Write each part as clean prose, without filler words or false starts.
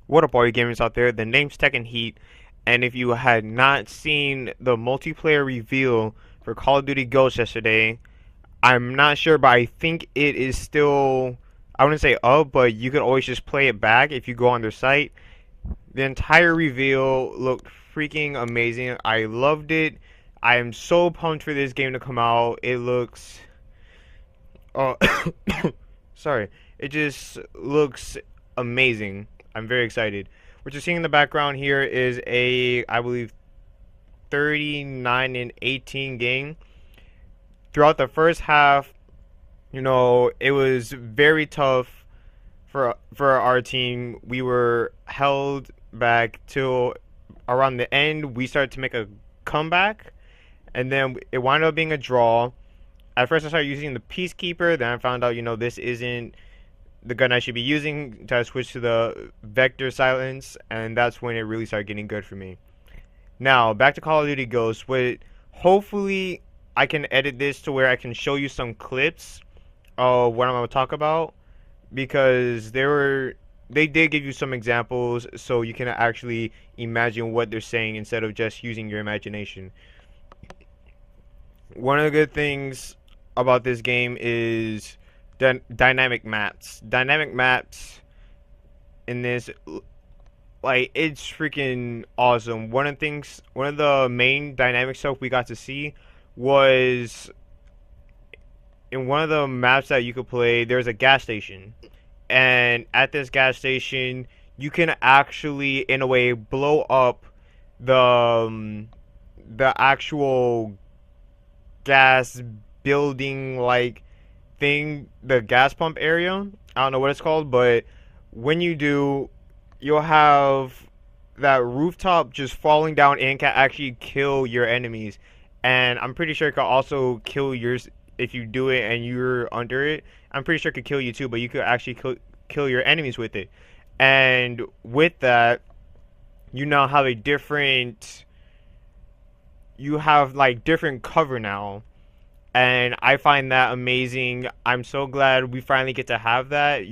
What up, all you gamers out there? The name's Tekken Heat, and if you had not seen the multiplayer reveal for Call of Duty Ghosts yesterday, I'm not sure, but I think it is still, I wouldn't say up, but you can always just play it back if you go on their site. The entire reveal looked freaking amazing. I loved it. I am so pumped for this game to come out. It looks, uh, sorry, it just looks amazing. I'm very excited. What you're seeing in the background here is a, I believe, 39 and 18 game. Throughout the first half, it was very tough for our team. We were held back till around the end. We started to make a comeback, and then it wound up being a draw. At first, I started using the Peacekeeper. Then I found out, this isn't the gun I should be using. To switch to the Vector Silence, and that's when it really started getting good for me. Now, back to Call of Duty Ghosts. Hopefully, I can edit this to where I can show you some clips of what I'm going to talk about, because they did give you some examples so you can actually imagine what they're saying instead of just using your imagination. One of the good things about this game is dynamic maps. Dynamic maps in this, like, it's freaking awesome. One of the main dynamic stuff we got to see was in one of the maps that you could play. There's a gas station, and at this gas station, you can actually, in a way, blow up the actual gas building like thing, the gas pump area. I don't know what it's called, but when you do, you'll have that rooftop just falling down and can actually kill your enemies. And I'm pretty sure it could also kill yours if you do it and you're under it. I'm pretty sure it could kill you too, but you could actually kill your enemies with it. And with that, you now have you have like different cover now. And I find that amazing. I'm so glad we finally get to have that.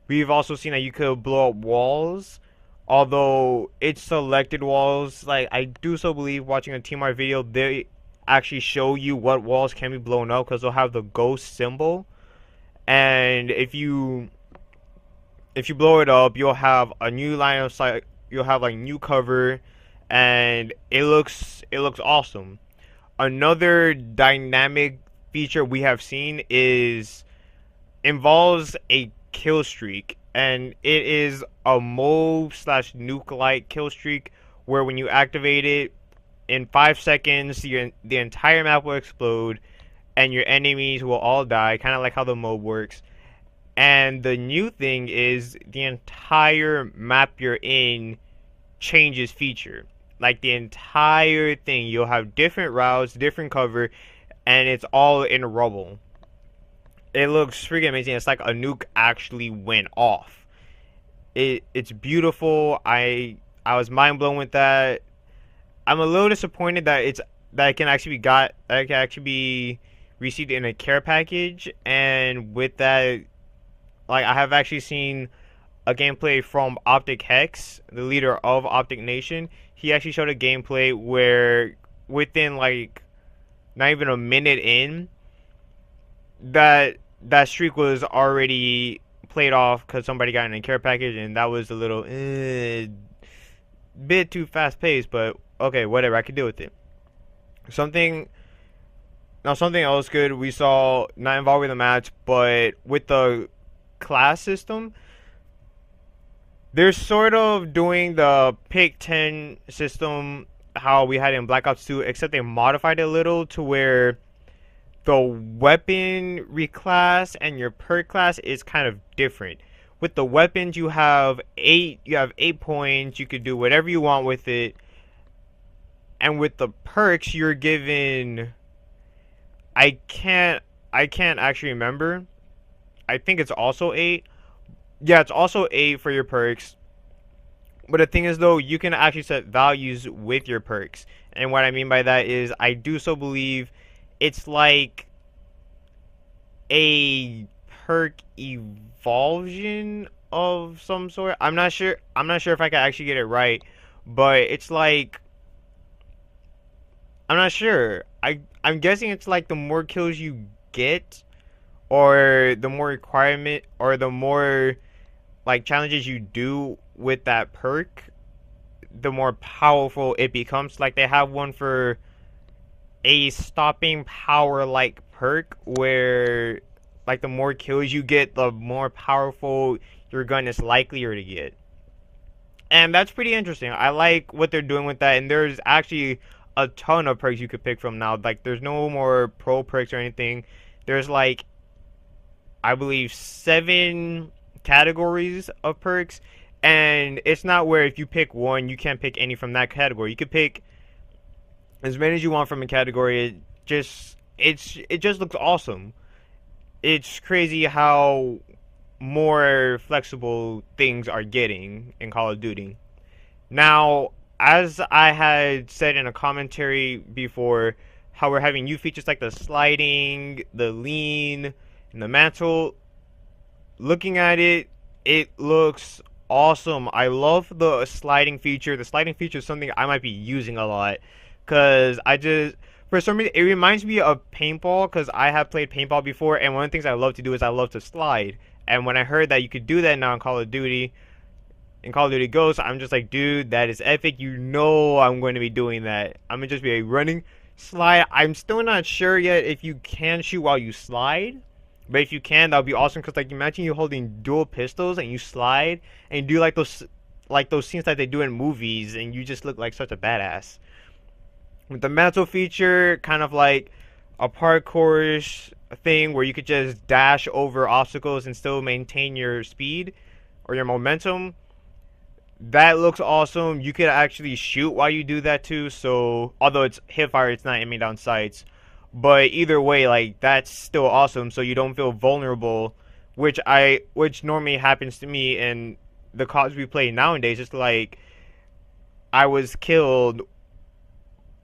We've also seen that you could blow up walls, although it's selected walls. Like, I do so believe, watching a TMR video, they actually show you what walls can be blown up, because they'll have the ghost symbol. And if you blow it up, you'll have a new line of sight. You'll have like new cover, and it looks awesome. Another dynamic feature we have seen involves a kill streak, and it is a MOAB / nuke-like kill streak where when you activate it, in 5 seconds the entire map will explode and your enemies will all die, kind of like how the MOAB works. And the new thing is the entire map you're in changes feature. Like, the entire thing, you'll have different routes, different cover, and it's all in rubble. It looks freaking amazing. It's like a nuke actually went off. It's beautiful. I was mind blown with that. I'm a little disappointed that it can actually be received in a care package. And with that, like, I have actually seen a gameplay from Optic Hex, the leader of Optic Nation. He actually showed a gameplay where within like not even a minute in, that streak was already played off because somebody got in a care package, and that was a little bit too fast paced. But okay, whatever, I could deal with it. Something else good we saw, not involved with the match, but with the class system. They're sort of doing the pick 10 system how we had in Black Ops 2, except they modified it a little to where the weapon reclass and your perk class is kind of different. With the weapons, you have 8 points. You could do whatever you want with it. And with the perks, you're given, I can't actually remember. I think it's also 8. Yeah, it's also 8 for your perks. But the thing is, though, you can actually set values with your perks. And what I mean by that is, I do so believe it's like a perk evolution of some sort. I'm not sure. I'm not sure if I can actually get it right, but it's like I'm not sure. I'm guessing it's like the more kills you get, or the more requirement, or the more like challenges you do with that perk, the more powerful it becomes. Like they have one for a stopping power like perk where like the more kills you get, the more powerful your gun is likelier to get. And that's pretty interesting. I like what they're doing with that, and there's actually a ton of perks you could pick from now. Like there's no more pro perks or anything. There's like I believe 7 categories of perks, and it's not where if you pick one you can't pick any from that category. You could pick as many as you want from a category. It just looks awesome. It's crazy how more flexible things are getting in Call of Duty. Now, as I had said in a commentary before, how we're having new features like the sliding, the lean, and the mantle. Looking at it, it looks awesome. I love the sliding feature. The sliding feature is something I might be using a lot because for some reason, it reminds me of paintball because I have played paintball before, and one of the things I love to do is I love to slide. And when I heard that you could do that now in Call of Duty, in Call of Duty Ghosts, I'm just like, dude, that is epic. You know I'm going to be doing that. I'm going to just be a running slide. I'm still not sure yet if you can shoot while you slide. But if you can, that would be awesome. Because like, imagine you holding dual pistols and you slide and you do like those scenes that they do in movies, and you just look like such a badass. With the mantle feature, kind of like a parkour thing where you could just dash over obstacles and still maintain your speed or your momentum. That looks awesome. You could actually shoot while you do that too. So although it's hipfire, it's not aiming down sights. But either way, like that's still awesome. So you don't feel vulnerable, which normally happens to me in the CODs we play nowadays. It's like I was killed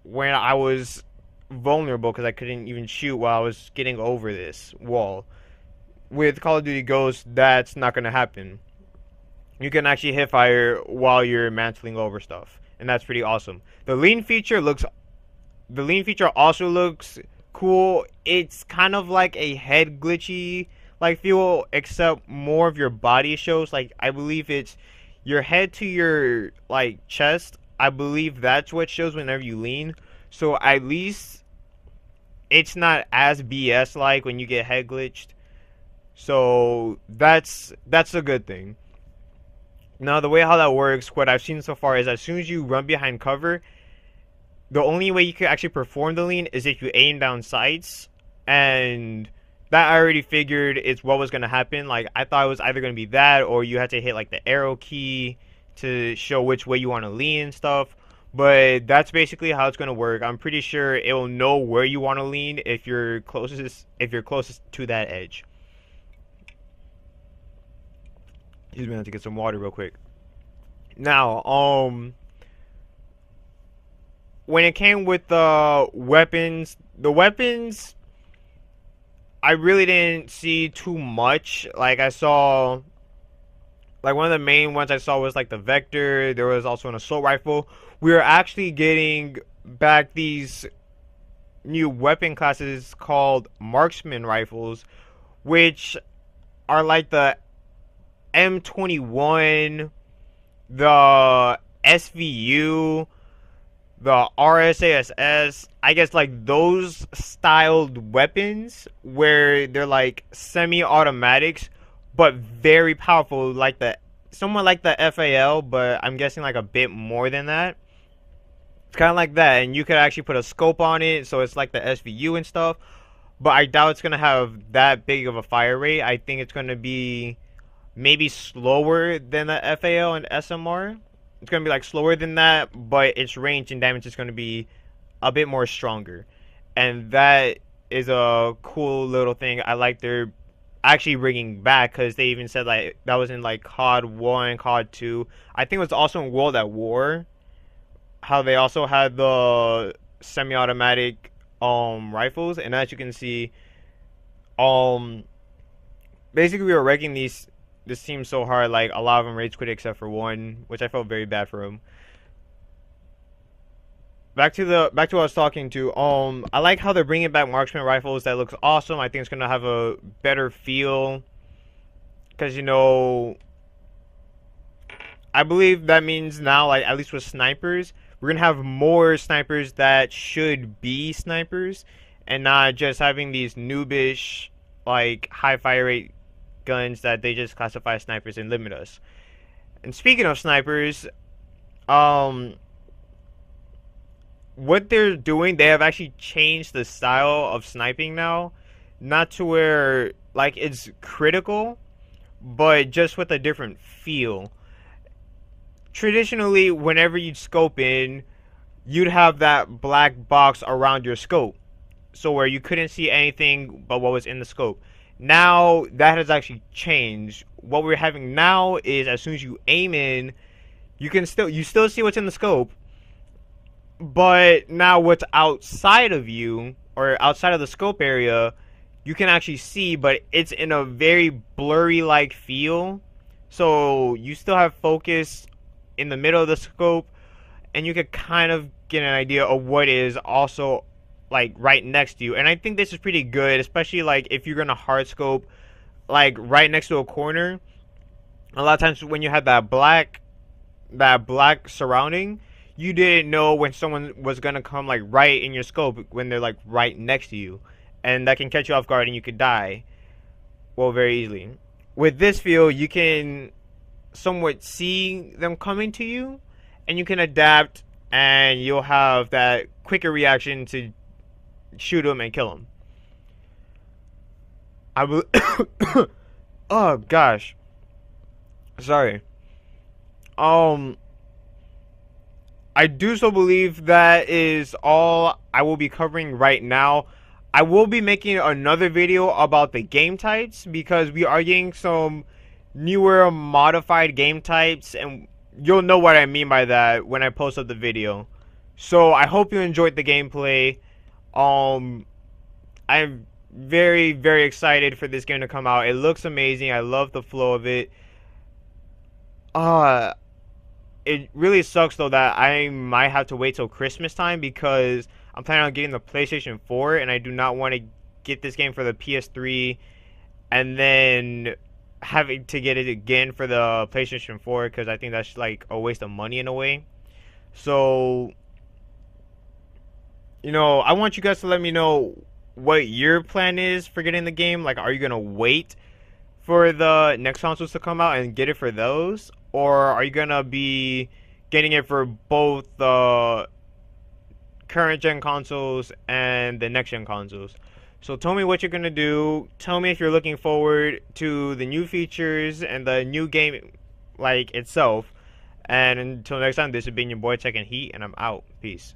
when I was vulnerable because I couldn't even shoot while I was getting over this wall. With Call of Duty Ghosts, that's not gonna happen. You can actually hit fire while you're mantling over stuff, and that's pretty awesome. The lean feature also looks cool. It's kind of like a head glitchy like feel, except more of your body shows. Like I believe it's your head to your like chest. I believe that's what shows whenever you lean. So at least it's not as BS like when you get head glitched. So that's a good thing. Now, the way how that works, what I've seen so far is as soon as you run behind cover, the only way you can actually perform the lean is if you aim down sights. And that I already figured is what was going to happen. Like, I thought it was either going to be that or you had to hit, like, the arrow key to show which way you want to lean and stuff. But that's basically how it's going to work. I'm pretty sure it will know where you want to lean if you're closest to that edge. Excuse me, I have to get some water real quick. Now, when it came with the weapons, I really didn't see too much. Like I saw, like one of the main ones I saw was like the Vector. There was also an assault rifle. We are actually getting back these new weapon classes called marksman rifles, which are like the M21, the SVU, the RSASS, I guess like those styled weapons where they're like semi-automatics but very powerful, like somewhat like the FAL, but I'm guessing like a bit more than that. It's kind of like that, and you could actually put a scope on it, so it's like the SVU and stuff. But I doubt it's gonna have that big of a fire rate. I think it's gonna be maybe slower than the FAL and SMR. It's going to be like slower than that, but its range and damage is going to be a bit more stronger. And that is a cool little thing. I like they're actually bringing back, because they even said like that was in like COD 1, COD 2. I think it was also in World at War, how they also had the semi-automatic rifles. And as you can see, basically we were wrecking this team's so hard. Like a lot of them rage quit except for one, which I felt very bad for him. Back to what I was talking to. I like how they're bringing back marksman rifles. That looks awesome. I think it's gonna have a better feel, because I believe that means now, like at least with snipers, we're gonna have more snipers that should be snipers, and not just having these noobish, like high fire rate guns that they just classify as snipers and limit us. And speaking of snipers, um, what they're doing, they have actually changed the style of sniping now, not to where like it's critical, but just with a different feel. Traditionally, whenever you'd scope in, you'd have that black box around your scope, so where you couldn't see anything but what was in the scope. Now that has actually changed. What we're having now is, as soon as you aim in, you still see what's in the scope, but now what's outside of you or outside of the scope area, you can actually see, but it's in a very blurry like feel. So you still have focus in the middle of the scope, and you could kind of get an idea of what is also like right next to you. And I think this is pretty good, especially like if you're gonna hard scope like right next to a corner. A lot of times when you have that black surrounding, you didn't know when someone was gonna come like right in your scope when they're like right next to you, and that can catch you off guard and you could die, well, very easily. With this field, you can somewhat see them coming to you, and you can adapt, and you'll have that quicker reaction to shoot them and kill them. I will. Oh gosh, sorry. Um, I do so believe that is all I will be covering right now. I will be making another video about the game types, because we are getting some newer modified game types, and you'll know what I mean by that when I post up the video. So I hope you enjoyed the gameplay. I'm very, very excited for this game to come out. It looks amazing. I love the flow of it. It really sucks though that I might have to wait till Christmas time, because I'm planning on getting the PlayStation 4, and I do not want to get this game for the PS3 and then having to get it again for the PlayStation 4, because I think that's like a waste of money in a way. So, I want you guys to let me know what your plan is for getting the game. Like, are you gonna wait for the next consoles to come out and get it for those, or are you gonna be getting it for both the current gen consoles and the next gen consoles? So tell me what you're gonna do. Tell me if you're looking forward to the new features and the new game like itself. And until next time, this has been your boy Tekken Heat, and I'm out. Peace.